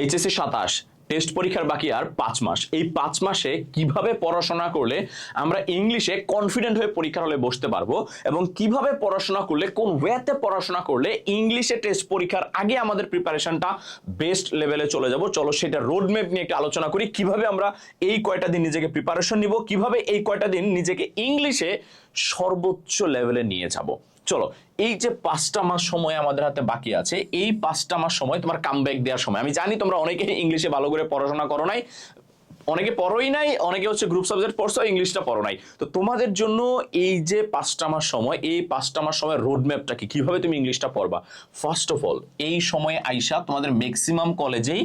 HSC 27, test পরীক্ষার বাকি আর 5 মাস। এই 5 মাসে কিভাবে পড়াশোনা করলে আমরা ইংলিশে কনফিডেন্ট হয়ে পরীক্ষার হলে বসতে পারবো, এবং কিভাবে পড়াশোনা করলে, কোন ওয়েতে পড়াশোনা করলে ইংলিশে টেস্ট পরীক্ষার আগে আমাদের প্রিপারেশনটা বেস্ট লেভেলে চলে যাব, চলো সেটা রোড ম্যাপ নিয়ে একটা আলোচনা করি। কিভাবে আমরা এই কয়টা দিন নিজেকে প্রিপারেশন নিব, কিভাবে এই কয়টা দিন নিজেকে ইংলিশে সর্বোচ্চ লেভেলে নিয়ে যাব। চলো, এই যে 5টা মাস সময় আমাদের হাতে বাকি আছে, এই 5টা মাস সময় তোমার কামব্যাক দেওয়ার সময়। আমি জানি তোমরা অনেকে ইংলিশে ভালো করে পড়াশোনা করো নাই, অনেকে পড়োই নাই, অনেকে হচ্ছে গ্রুপ সাবজেক্ট পড়ছো, ইংলিশটা পড়ো নাই। তো তোমাদের জন্য এই যে 5টা মাস সময়, এই 5টা মাস সময় রোড ম্যাপটা কি, কিভাবে তুমি ইংলিশটা পড়বা। ফার্স্ট অফ অল, এই সময়ে আইসা তোমাদের ম্যাক্সিমাম কলেজেই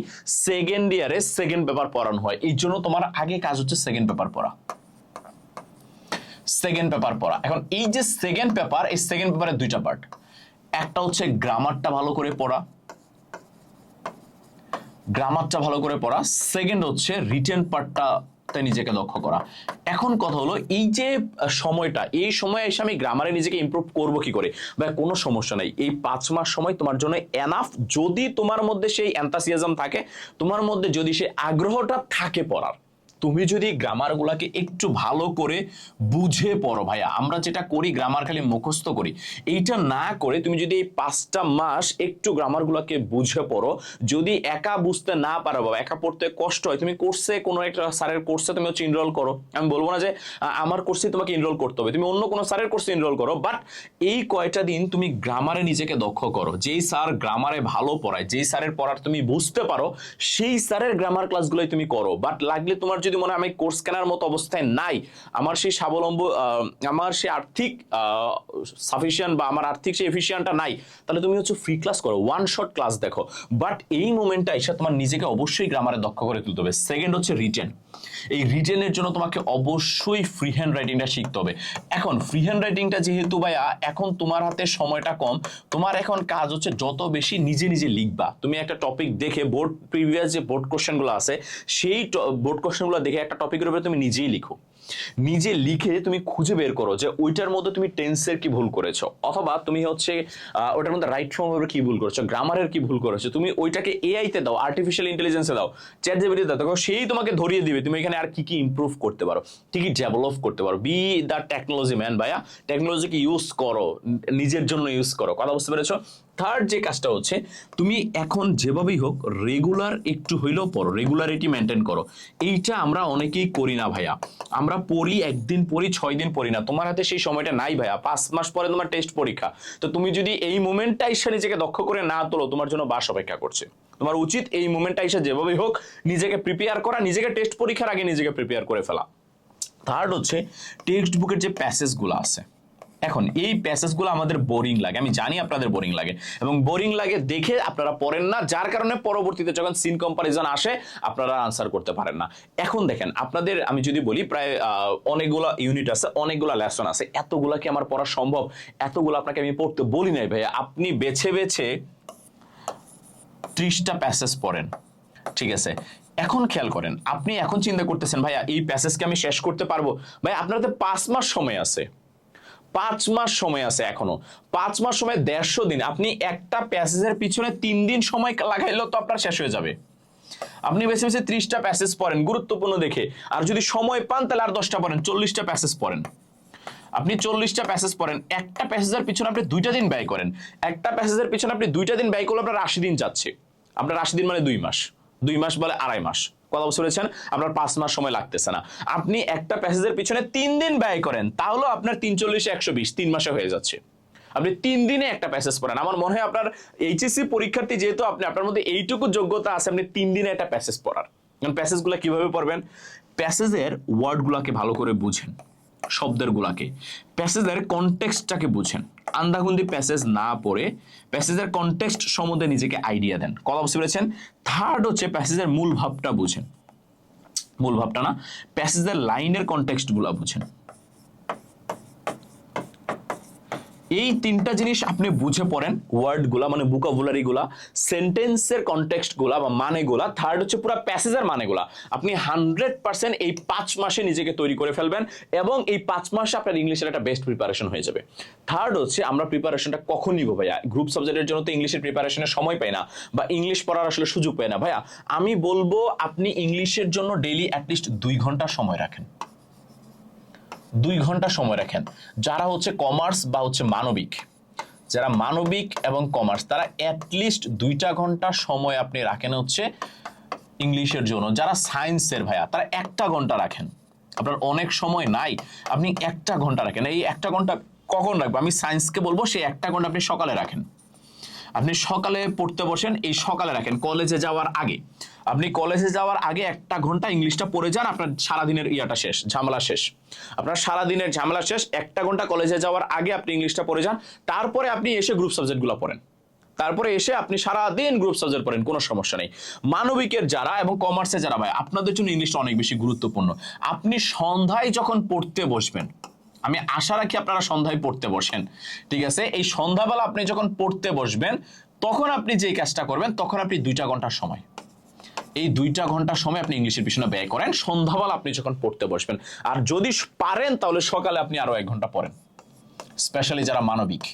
সেকেন্ড ইয়ারে সেকেন্ড পেপার পড়ানো হয়। এই জন্য তোমার আগে কাজ হচ্ছে সেকেন্ড পেপার পড়া। সেকেন্ড পেপার পড়া। এখন এই যে সেকেন্ড পেপার, এই সেকেন্ড পেপারের 2টা পার্ট। একটা হচ্ছে গ্রামারটা ভালো করে পড়া, গ্রামারটা ভালো করে পড়া। সেকেন্ড হচ্ছে রিটেন পার্টটা নিজেকে দক্ষ করা। এখন কথা হলো, এই যে সময়টা, এই সময় এসে আমি গ্রামারে নিজেকে ইমপ্রুভ করব কি করে? বা কোনো সমস্যা নাই, এই 5 মাস সময় তোমার জন্য এনাফ। যদি তোমার মধ্যে সেই এনথাসিয়াজম থাকে, তোমার মধ্যে যদি সেই আগ্রহটা থাকে পড়ার, তুমি যদি গ্রামার গুলাকে একটু ভালো করে বুঝে পড়ো। ভাইয়া, আমরা যেটা করি গ্রামার খালি মুখস্থ করি, এইটা না করে তুমি যদি এই 5টা মাস একটু গ্রামার গুলাকে বুঝে পড়ো। যদি একা বুঝতে না পারো, বাবা একা পড়তে কষ্ট হয়, তুমি কোর্সে, কোনো একটা স্যারের কোর্সে তুমি হচ্ছে এনরোল করো। আমি বলবো না যে আমার কোর্সে তোমাকে এনরোল করতে হবে, তুমি অন্য কোনো স্যারের কোর্সে এনরোল করো, বাট এই কয়টা দিন তুমি গ্রামারে নিজেকে দক্ষ করো। যেই স্যার গ্রামারে ভালো পড়ায়, যেই স্যারের পড়ার তুমি বুঝতে পারো, সেই স্যারের গ্রামার ক্লাসগুলোই তুমি করো। বাট লাগলে তোমার যদি মনে হয় আমি কোর্স কেনার মতো অবস্থায় নাই, আমার সেই স্বাবলম্বী, আমার সেই আর্থিক সাফিসিয়েন্ট, বা আমার আর্থিক সেই এফিসিয়েন্টটা নাই, তাহলে তুমি হচ্ছে ফ্রি ক্লাস করো, ওয়ান শট ক্লাস দেখো। বাট এই মোমেন্টটা এসে তোমার নিজেকে অবশ্যই গ্রামারে দক্ষ করে তুলতে হবে। সেকেন্ড হচ্ছে রিটেন। এই রিটেনের জন্য তোমাকে অবশ্যই ফ্রি হ্যান্ড রাইটিংটা শিখতে হবে। এখন ফ্রি হ্যান্ড রাইটিংটা যেহেতু ভাইয়া এখন তোমার হাতে সময়টা কম, তোমার এখন কাজ হচ্ছে যত বেশি নিজে নিজে লিখবা। তুমি একটা টপিক দেখে, বোর্ড প্রিভিয়াস যে বোর্ড কোশ্চেনগুলো আছে, সেই বোর্ড কোশ্চেনগুলো দেখে একটা টপিকের উপরে তুমি নিজেই লিখো। নিজে লিখে তুমি খুঁজে বের করো যে ওইটার মধ্যে তুমি টেন্সের কি ভুল করেছো, অথবা তুমি হচ্ছে ওইটার মধ্যে রাইট ফর্ম কি ভুল করেছো, গ্রামারের কি ভুল করেছো। তুমি ওইটাকে এআই তে দাও, আর্টিফিশিয়াল ইন্টেলিজেন্সে দাও, চ্যাট জিপিটি দাও, দেখো সেই তোমাকে ধরিয়ে দিবে তুমি এখানে আর কি কি ইমপ্রুভ করতে পারো, কি কি ডেভেলপ করতে পারো। বি দ্য টেকনোলজি ম্যান ভাইয়া, টেকনোলজিকে ইউজ করো, নিজের জন্য ইউজ করো। কথা বুঝতে পেরেছো? থার্ড যে কাজটা হচ্ছে, তুমি এখন যেভাবেই হোক রেগুলার একটু হইলেও পড়ো, রেগুলারিটি মেনটেন করো। এইটা আমরা অনেকেই করি না ভাইয়া। আমরা পড়ি, একদিন পড়ি, 6 দিন পড়ি না। তোমার হাতে সেই সময়টা নাই ভাইয়া। 5 মাস পরে তোমার টেস্ট পরীক্ষা। তো তুমি যদি এই মোমেন্টটা এসে নিজেকে দক্ষ করে না তোলো, তোমার জন্য বাস অপেক্ষা করছে। তোমার উচিত এই মোমেন্টটা এসে যেভাবেই হোক নিজেকে প্রিপেয়ার করা, নিজেকে টেস্ট পরীক্ষার আগে নিজেকে প্রিপেয়ার করে ফেলা। থার্ড হচ্ছে, টেক্সট বুকের যে প্যাসেজগুলো আছে, এখন এই প্যাসেজগুলো আমাদের বোরিং লাগে, আমি জানি আপনাদের বোরিং লাগে, এবং বোরিং লাগে দেখে আপনারা পড়েন না, যার কারণে পরবর্তীতে যখন সিন কম্পারিজন আসে আপনারা আনসার করতে পারেন না। এখন দেখেন, আপনাদের আমি যদি বলি, প্রায় অনেকগুলো ইউনিট আছে, অনেকগুলো লেসন আছে, এতগুলা কি আমার পড়া সম্ভব? এতগুলো আপনাকে আমি পড়তে বলি নাই ভাইয়া। আপনি বেছে বেছে 30টা প্যাসেজ পড়েন, ঠিক আছে? এখন খেয়াল করেন, আপনি এখন চিন্তা করতেছেন ভাইয়া এই প্যাসেজকে আমি শেষ করতে পারবো? ভাই আপনার তো 5 মাস সময় আছে, 5 মাস সময় আছে এখনো। 5 মাস সময় 150 দিন। আপনি একটা প্যাসেজের পিছনে 3 দিন সময় লাগাইলেও তো আপনার শেষ হয়ে যাবে। আপনি বেছে বেছে 30টা প্যাসেজ পড়েন গুরুত্বপূর্ণ দেখে, আর যদি সময় পান তাহলে আর 10টা পড়েন, 40টা প্যাসেজ পড়েন। আপনি 40টা প্যাসেজ পড়েন, একটা প্যাসেজের পিছনে আপনি 2টা দিন ব্যয় করেন। একটা প্যাসেজের পিছনে আপনি 2টা দিন ব্যয় করলে আপনার 80 দিন যাচ্ছে। আপনার 80 দিন মানে 2 মাস, 2 মাস বলে 2.5 মাস। কথা বুঝতে পেরেছেন? আপনার 5 মাস সময় লাগতেছে না। আপনি একটা প্যাসেজের পিছনে 3 দিন ব্যয় করেন, তাহলে আপনার 3 40 120, 3 মাসে হয়ে যাচ্ছে। আপনি 3 দিনে একটা প্যাসেজ পড়েন। আমার মনে হয় আপনার এইচএসসি পরীক্ষার্থী যেহেতু, আপনার মধ্যে এইটুকু যোগ্যতা আছে, আপনি 3 দিনে একটা প্যাসেজ পড়ার। কারণ প্যাসেজগুলো কিভাবে পড়বেন? প্যাসেজের ওয়ার্ডগুলোকে ভালো করে বুঝেন, শব্দের গুলাকে, প্যাসেজের কনটেক্সটটাকে বুঝেন। আন্ধাগুন্দি প্যাসেজ না পড়ে প্যাসেজের কনটেক্সট সম্বন্ধে নিজেকে আইডিয়া দেন। কথা বুঝতে পেরেছেন? থার্ড হচ্ছে, প্যাসেজের মূল ভাবটা বুঝেন, মূল ভাবটা না, প্যাসেজের লাইনের কনটেক্সট গুলা বুঝেন। এই তিনটা জিনিস আপনি বুঝে পড়েন, ওয়ার্ডগুলা মানে ভোকাবুলারিগুলা, সেন্টেন্সের কনটেক্সটগুলা বা মানেগুলা, থার্ড হচ্ছে পুরো প্যাসেজের মানেগুলা। আপনি 100% এই 5 মাসে নিজেকে তৈরি করে ফেলবেন এবং এই 5 মাসে আপনার ইংলিশের একটা বেস্ট প্রিপারেশন হয়ে যাবে। থার্ড হচ্ছে আমরা প্রিপারেশনটা কখন নিব ভাইয়া? গ্রুপ সাবজেক্টের জন্য তো ইংলিশের প্রিপারেশনের সময় পাই না বা ইংলিশ পড়ার আসলে সুযোগ পাই না ভাইয়া। আমি বলবো আপনি ইংলিশের জন্য ডেইলি অ্যাটলিস্ট 2 ঘন্টা সময় রাখেন, 2 ঘন্টা সময় রাখেন। যারা হচ্ছে কমার্স বা হচ্ছে মানবিক, যারা মানবিক এবং কমার্স, তারা অ্যাটলিস্ট 2টা ঘন্টা সময় আপনি রাখেন হচ্ছে ইংলিশের জন্য। যারা সায়েন্সের ভাইয়া তারা 1টা ঘন্টা রাখেন। আপনার অনেক সময় নাই, আপনি 1টা ঘন্টা রাখেন। এই 1টা ঘন্টা কখন রাখবো? আমি সায়েন্সকে বলবো সেই 1টা ঘন্টা আপনি সকালে রাখেন। আপনি সকালে পড়তে বসেন, এই সকালে রাখেন কলেজে যাওয়ার আগে। আপনি কলেজে যাওয়ার আগে 1টা ঘন্টা ইংলিশটা পড়ে যান, আপনার সারাদিনের ইয়াটা শেষ, ঝামেলা শেষ। আপনার সারাদিনের ঝামেলা শেষ, 1টা ঘন্টা কলেজে যাওয়ার আগে আপনি ইংলিশটা পড়ে যান। তারপরে আপনি এসে গ্রুপ সাবজেক্টগুলো পড়েন, তারপরে এসে আপনি সারাদিন গ্রুপ সাবজেক্ট পড়েন, কোনো সমস্যা নেই। মানবিকের যারা এবং কমার্সের যারা ভাই, আপনাদের জন্য ইংলিশটা অনেক বেশি গুরুত্বপূর্ণ। আপনি সন্ধ্যায় যখন পড়তে বসবেন, আমি আশা রাখি আপনারা সন্ধ্যায় পড়তে বসেন, ঠিক আছে? এই সন্ধ্যাবেলা আপনি যখন পড়তে বসবেন তখন আপনি যে কাজটা করবেন, তখন আপনি 2টা ঘন্টার সময়, এই 2টা ঘন্টার সময় আপনি ইংলিশের পিছনে ব্যয় করেন সন্ধ্যাবেলা আপনি যখন পড়তে বসবেন। আর যদি পারেন তাহলে সকালে আপনি আরো 1 ঘন্টা পড়েন। স্পেশালি যারা মানবিক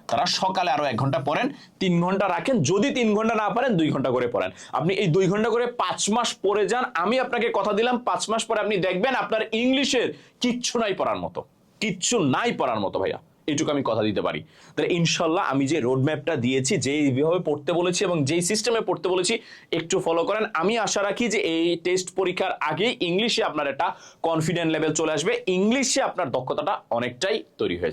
তারা সকালে আরো 1 ঘন্টা পড়েন, 3 ঘন্টা রাখেন। যদি 3 ঘন্টা না পারেন 2 ঘন্টা করে পড়েন। আপনি এই 2 ঘন্টা করে 5 মাস পড়ে যান। আমি আপনাকে কথা দিলাম 5 মাস পরে আপনি দেখবেন আপনার ইংলিশের কিচ্ছু নাই পড়ার মতো, কিচ্ছু নাই পড়ার মতো ভাইয়া, এইটুকু আমি কথা দিতে পারি। তাহলে ইনশাল্লাহ আমি যে রোড ম্যাপটা দিয়েছি, যেইভাবে পড়তে বলেছি এবং যেই সিস্টেমে পড়তে বলেছি একটু ফলো করেন। আমি আশা রাখি যে এই টেস্ট পরীক্ষার আগে ইংলিশে আপনার একটা কনফিডেন্ট লেভেল চলে আসবে, ইংলিশে আপনার দক্ষতাটা অনেকটাই তৈরি হয়ে যাবে।